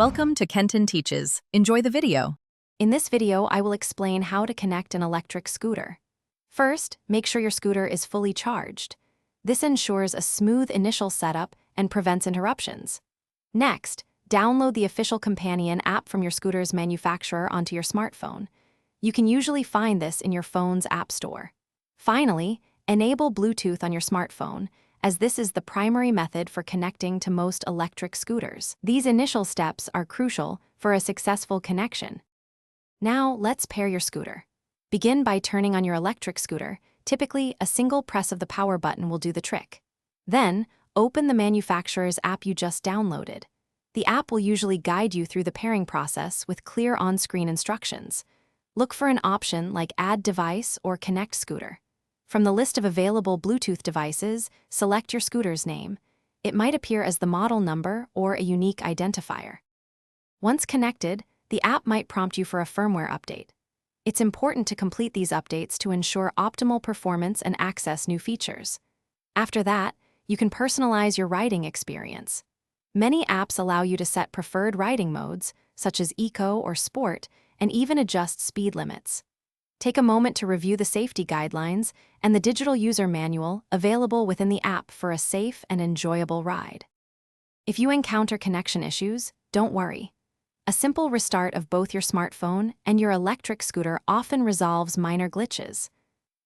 Welcome to Kenton Teaches. Enjoy the video. In this video, I will explain how to connect an electric scooter. First, make sure your scooter is fully charged. This ensures a smooth initial setup and prevents interruptions. Next, download the official companion app from your scooter's manufacturer onto your smartphone. You can usually find this in your phone's app store. Finally, enable Bluetooth on your smartphone, as this is the primary method for connecting to most electric scooters. These initial steps are crucial for a successful connection. Now, let's pair your scooter. Begin by turning on your electric scooter. Typically, a single press of the power button will do the trick. Then, open the manufacturer's app you just downloaded. The app will usually guide you through the pairing process with clear on-screen instructions. Look for an option like Add Device or Connect Scooter. From the list of available Bluetooth devices, select your scooter's name. It might appear as the model number or a unique identifier. Once connected, the app might prompt you for a firmware update. It's important to complete these updates to ensure optimal performance and access new features. After that, you can personalize your riding experience. Many apps allow you to set preferred riding modes, such as Eco or Sport, and even adjust speed limits. Take a moment to review the safety guidelines and the digital user manual available within the app for a safe and enjoyable ride. If you encounter connection issues, don't worry. A simple restart of both your smartphone and your electric scooter often resolves minor glitches.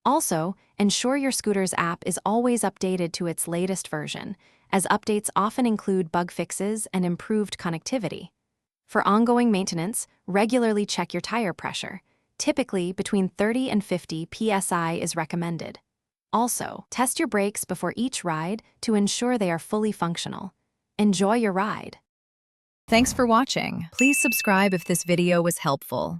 Also, ensure your scooter's app is always updated to its latest version, as updates often include bug fixes and improved connectivity. For ongoing maintenance, regularly check your tire pressure. Typically, between 30 and 50 psi is recommended. Also, test your brakes before each ride to ensure they are fully functional. Enjoy your ride. Thanks for watching. Please subscribe if this video was helpful.